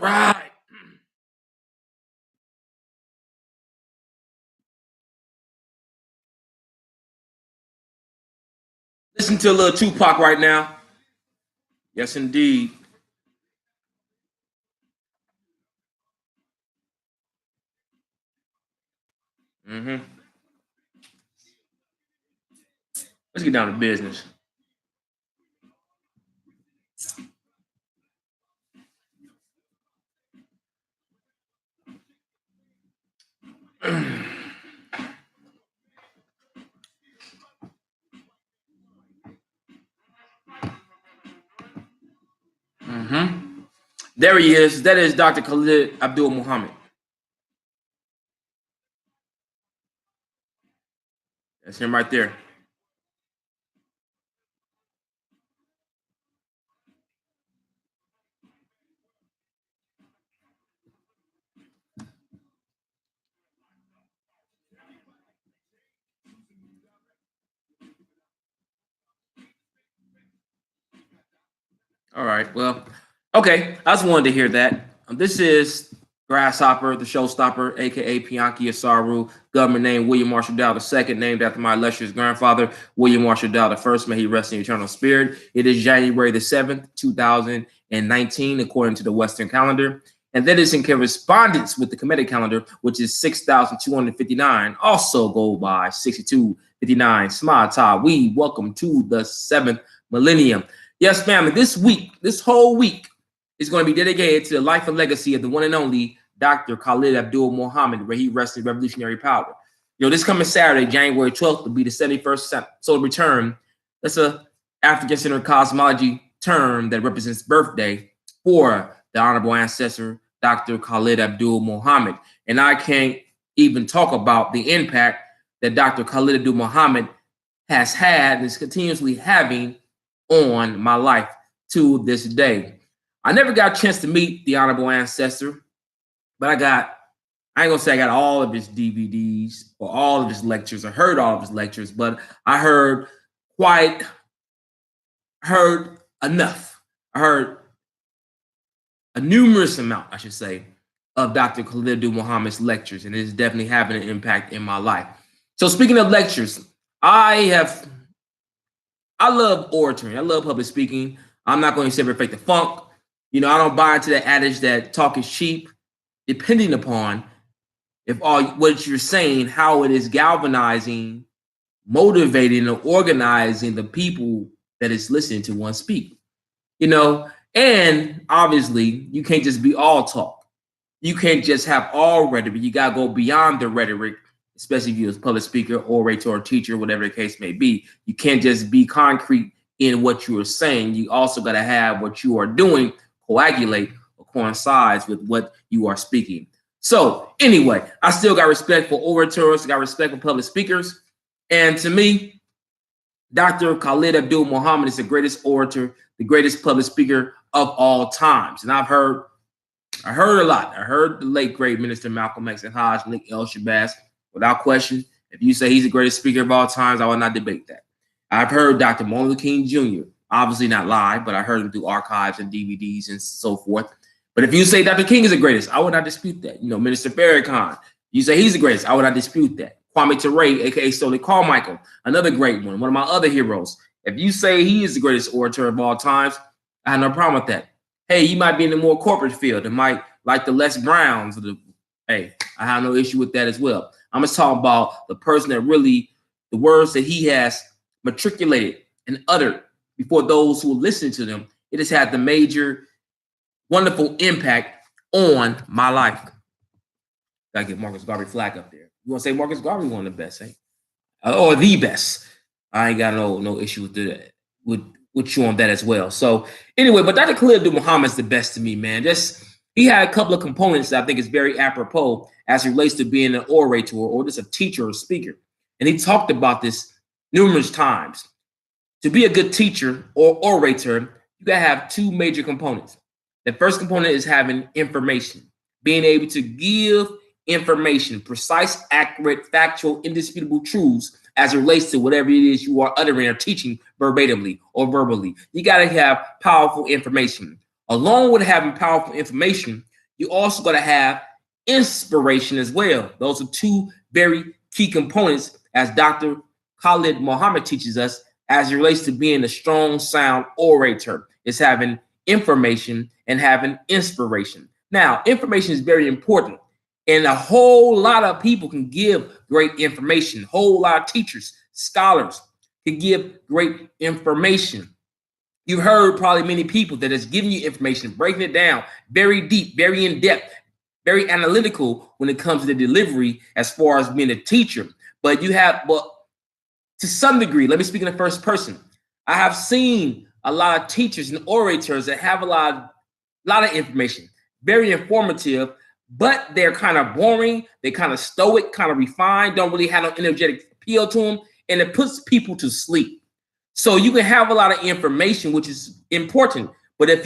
Right. Listen to a little Tupac right now. Yes, indeed. Mm-hmm. Let's get down to business. Mm-hmm. There he is. That is Dr. Khalid Muhammad. That's him right there. All right. Well, okay. I just wanted to hear that. This is Grasshopper, the showstopper, aka Pianki Asaru, government name William Marshall Dow II, named after my illustrious grandfather, William Marshall Dow I. May he rest in eternal spirit. It is January the 7th, 2019, according to the Western calendar. And that is in correspondence with the Kemetic calendar, which is 6,259. Also go by 6259. Smata, we welcome to the 7th millennium. Yes, family, this whole week is going to be dedicated to the life and legacy of the one and only Dr. Khalid Muhammad, where he rested revolutionary power. This coming Saturday, January 12th, will be the 71st solar return. That's a African-centered cosmology term that represents birthday for the honorable ancestor, Dr. Khalid Muhammad. And I can't even talk about the impact that Dr. Khalid Muhammad has had and is continuously having on my life to this day. I never got a chance to meet the honorable ancestor, but I ain't gonna say I got all of his DVDs or all of his lectures. I heard all of his lectures, but I heard enough. I heard a numerous amount, I should say, of Dr. Khalid Muhammad's lectures, and it is definitely having an impact in my life. So speaking of lectures, I love oratory. I love public speaking. I'm not going to say fake the funk. I don't buy into that adage that talk is cheap, depending upon what you're saying, how it is galvanizing, motivating, or organizing the people that is listening to one speak. And obviously you can't just be all talk. You can't just have all rhetoric. You gotta go beyond the rhetoric, especially if you're a public speaker, orator, or teacher, whatever the case may be. You can't just be concrete in what you are saying. You also got to have what you are doing coagulate or coincides with what you are speaking. So anyway, I still got respect for orators, got respect for public speakers. And to me, Dr. Khalid Muhammad is the greatest orator, the greatest public speaker of all times. And I heard a lot. I heard the late great Minister Malcolm X and Hajj Malik El Shabazz. Without question, if you say he's the greatest speaker of all times, I will not debate that. I've heard Dr. Martin Luther King Jr., obviously not live, but I heard him through archives and DVDs and so forth. But if you say Dr. King is the greatest, I would not dispute that. Minister Farrakhan, you say he's the greatest, I would not dispute that. Kwame Ture, aka Stanley Carmichael, another great one of my other heroes. If you say he is the greatest orator of all times, I have no problem with that. Hey, he might be in the more corporate field. It might like the Les Browns. Hey, I have no issue with that as well. I'm just talking about the person that really, the words that he has matriculated and uttered before those who listen to them, it has had the major, wonderful impact on my life. Gotta get Marcus Garvey flag up there. You want to say Marcus Garvey one of the best, eh? Or the best? I ain't got no issue with you on that as well. So anyway, but Dr. Khalid Muhammad is the best to me, man. He had a couple of components that I think is very apropos as it relates to being an orator or just a teacher or speaker. And he talked about this numerous times. To be a good teacher or orator, you gotta have two major components. The first component is having information, being able to give information, precise, accurate, factual, indisputable truths as it relates to whatever it is you are uttering or teaching verbatimly or verbally. You got to have powerful information. Along with having powerful information, You also got to have inspiration as well. Those are two very key components, as Dr. Khalid Muhammad teaches us, as it relates to being a strong, sound orator. It's having information and having inspiration. Now, information is very important, and a whole lot of people can give great information. A whole lot of teachers, scholars can give great information. You've heard probably many people that is giving you information, breaking it down, very deep, very in depth, very analytical when it comes to the delivery as far as being a teacher. But to some degree, let me speak in the first person. I have seen a lot of teachers and orators that have a lot of information, very informative, but they're kind of boring. They're kind of stoic, kind of refined, don't really have no energetic appeal to them, and it puts people to sleep. So you can have a lot of information, which is important, but if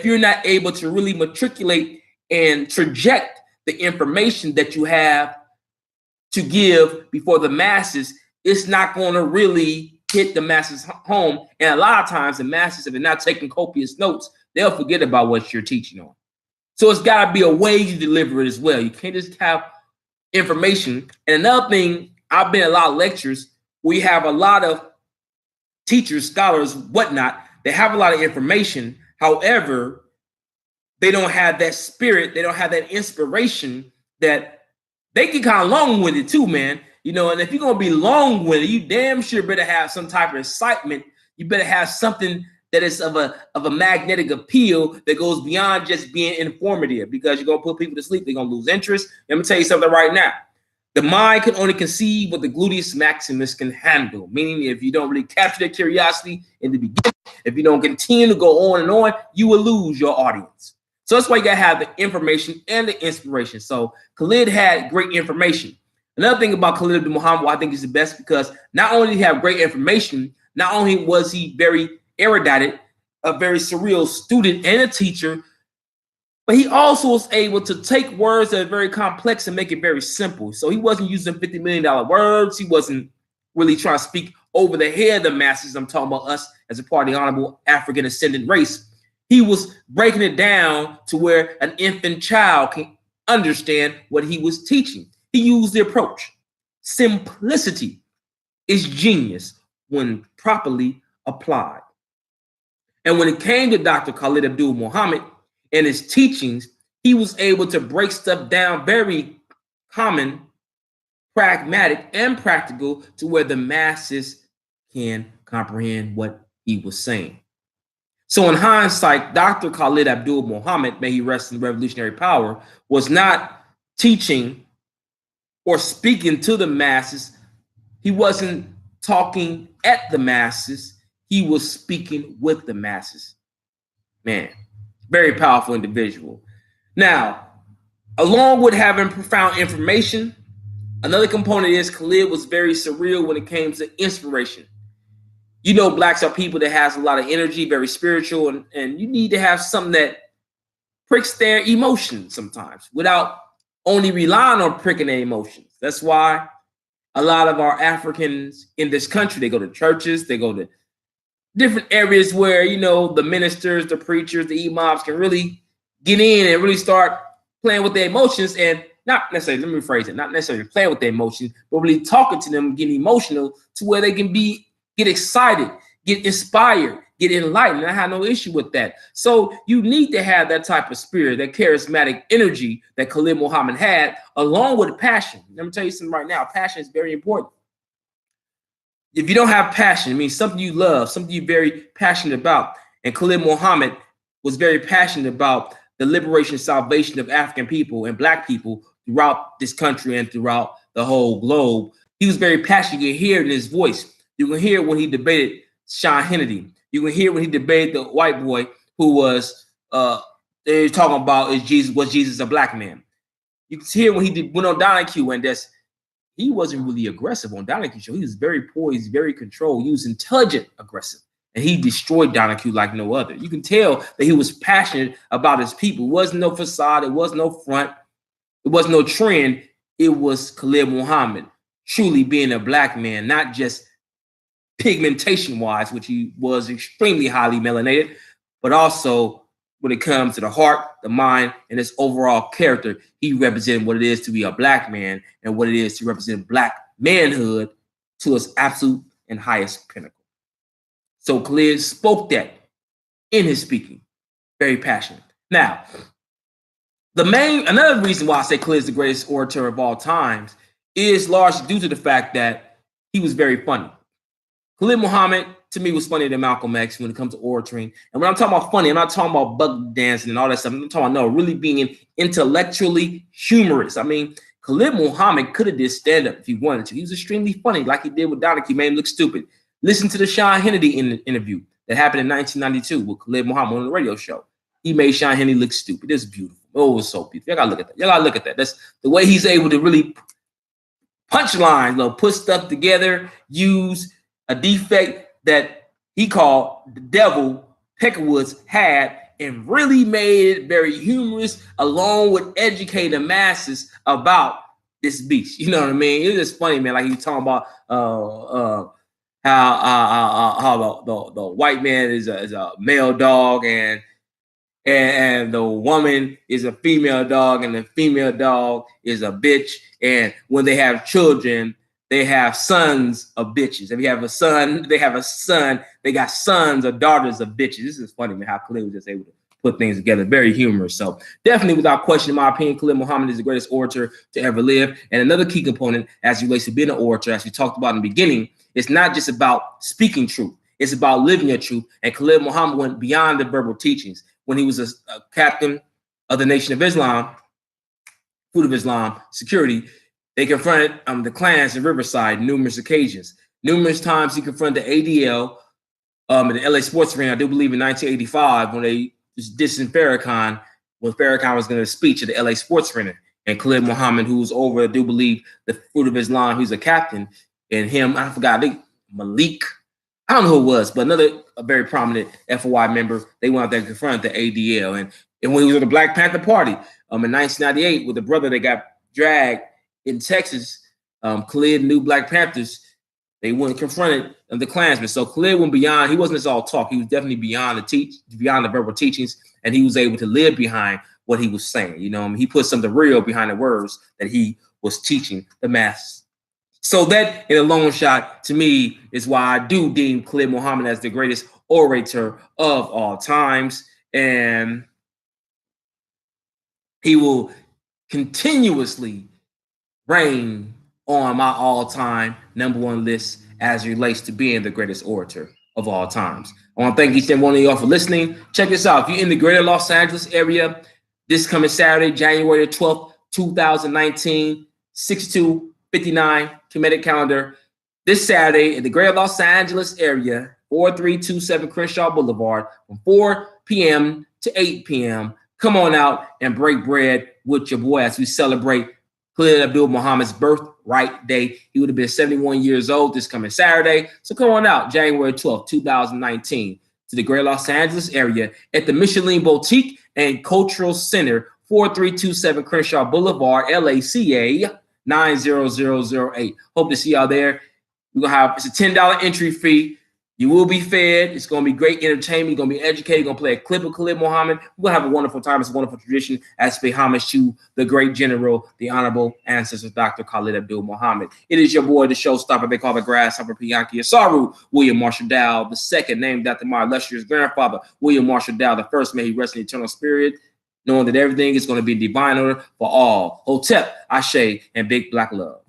you're not able to really matriculate and traject the information that you have to give before the masses, it's not going to really hit the masses home. And a lot of times the masses, if they're not taking copious notes, they'll forget about what you're teaching on. So it's got to be a way you deliver it as well. You can't just have information. And another thing, I've been in a lot of lectures where you have a lot of teachers, scholars, whatnot. They have a lot of information. However, they don't have that spirit. They don't have that inspiration. That they get kind of long-winded too, man. And if you're going to be long-winded, you damn sure better have some type of excitement. You better have something that is of a magnetic appeal that goes beyond just being informative, because you're going to put people to sleep. They're going to lose interest. Let me tell you something right now. The mind can only conceive what the gluteus maximus can handle, meaning if you don't really capture their curiosity in the beginning, if you don't continue to go on, you will lose your audience. So that's why you got to have the information and the inspiration. So Khalid had great information. Another thing about Khalid Muhammad, I think is the best, because not only did he have great information, not only was he very erudite, a very surreal student and a teacher, but he also was able to take words that are very complex and make it very simple. So he wasn't using $50 million words. He wasn't really trying to speak over the head of the masses. I'm talking about us as a part of the honorable African ascendant race. He was breaking it down to where an infant child can understand what he was teaching. He used the approach. Simplicity is genius when properly applied. And when it came to Dr. Khalid Abdul Muhammad and his teachings, he was able to break stuff down very common, pragmatic, and practical to where the masses can comprehend what he was saying. So in hindsight, Dr. Khalid Abdul Muhammad, may he rest in revolutionary power, was not teaching or speaking to the masses. He wasn't talking at the masses. He was speaking with the masses. Man, very powerful individual. Now, along with having profound information, another component is Khalid was very surreal when it came to inspiration. Blacks are people that has a lot of energy, very spiritual, and you need to have something that pricks their emotions sometimes without only relying on pricking their emotions. That's why a lot of our Africans in this country, they go to churches, they go to different areas where, the ministers, the preachers, the imams can really get in and really start playing with their emotions, and not necessarily, let me rephrase it, not necessarily playing with their emotions, but really talking to them, getting emotional to where they can get excited, get inspired, get enlightened. I have no issue with that. So you need to have that type of spirit, that charismatic energy that Khalid Muhammad had, along with passion. Let me tell you something right now. Passion is very important. If you don't have passion, it means something you love, something you're very passionate about. And Khalid Muhammad was very passionate about the liberation and salvation of African people and Black people throughout this country and throughout the whole globe. He was very passionate. You can hear it in his voice. You can hear when he debated Sean Hannity. You can hear when he debated the white boy who was they're talking about was Jesus a black man. You can hear when he went on Donahue, and he wasn't really aggressive on Donahue show. He was very poised, very controlled. He was intelligent, aggressive, and he destroyed Donahue like no other. You can tell that he was passionate about his people. It wasn't no facade. It wasn't no front. It wasn't no trend. It was Khalid Muhammad truly being a black man, not just pigmentation wise, which he was extremely highly melanated, but also when it comes to the heart, the mind, and his overall character. He represented what it is to be a black man and what it is to represent black manhood to its absolute and highest pinnacle. So Khalid spoke that in his speaking, very passionate. Now, another reason why I say Khalid is the greatest orator of all times is largely due to the fact that he was very funny. Khalid Muhammad, to me, was funnier than Malcolm X when it comes to oratory. And when I'm talking about funny, I'm not talking about bug dancing and all that stuff. I'm talking about, no, really being intellectually humorous. I mean, Khalid Muhammad could have did stand-up if he wanted to. He was extremely funny, like he did with Donahue, made him look stupid. Listen to the Sean Hannity interview that happened in 1992 with Khalid Muhammad on the radio show. He made Sean Hannity look stupid. It was beautiful. Oh, it was so beautiful. Y'all gotta look at that. Y'all gotta look at that. That's the way he's able to really punchline, put stuff together, use a defect that he called the devil Peckerwoods had, and really made it very humorous, along with educating the masses about this beast. You know what I mean? It was just funny, man. Like he was talking about how the white man is a male dog, and the woman is a female dog, and the female dog is a bitch. And when they have children, they have sons of bitches. If you have a son, they have a son. They got sons or daughters of bitches. This is funny, man, how Khalid was just able to put things together. Very humorous. So definitely, without question, in my opinion, Khalid Muhammad is the greatest orator to ever live. And another key component as it relates to being an orator, as we talked about in the beginning, it's not just about speaking truth. It's about living your truth. And Khalid Muhammad went beyond the verbal teachings. When he was a captain of the Nation of Islam, Fruit of Islam security, they confronted the clans in Riverside numerous occasions. Numerous times he confronted the ADL in the LA Sports Arena, I do believe in 1985, when they was dissing Farrakhan, when Farrakhan was going to speech at the LA Sports Arena. And Khalid Muhammad, who was over, I do believe, the Fruit of Islam, who's a captain, and him, I forgot, Malik, I don't know who it was, but a very prominent FOI member, they went out there and confronted the ADL. And when he was at the Black Panther Party in 1998 with the brother that got dragged in Texas, Khalid knew Black Panthers, they went and confronted the Klansmen. So Khalid went beyond, he wasn't just all talk, he was definitely beyond the verbal teachings, and he was able to live behind what he was saying. You know, he put something real behind the words that he was teaching the masses. So that, in a long shot, to me, is why I do deem Khalid Muhammad as the greatest orator of all times. And he will continuously reign on my all-time #1 list as it relates to being the greatest orator of all times. I want to thank each and one of y'all for listening. Check this out. If you're in the greater Los Angeles area, this coming Saturday, January 12th, 2019, 6259 Comedic calendar. This Saturday in the greater Los Angeles area, 4327 Crenshaw Boulevard, from 4 p.m. to 8 p.m. Come on out and break bread with your boy as we celebrate Khalid Abdul Muhammad's birthright day. He would have been 71 years old this coming Saturday. So come on out, January 12th, 2019, to the greater Los Angeles area at the Michelin Boutique and Cultural Center, 4327 Crenshaw Boulevard, LACA 90008. Hope to see y'all there. It's a $10 entry fee. You will be fed. It's going to be great entertainment. You're going to be educated. You're going to play a clip of Khalid Muhammad. We're going to have a wonderful time. It's a wonderful tradition as we pay homage to the great general, the honorable ancestor, Dr. Khalid Abdul Muhammad. It is your boy, the showstopper. They call the grasshopper Pianki Asaru, William Marshall Dow, the second, named after my illustrious grandfather, William Marshall Dow, the first. May he rest in eternal spirit, knowing that everything is going to be in divine order for all. Hotep, Ashe, and big black love.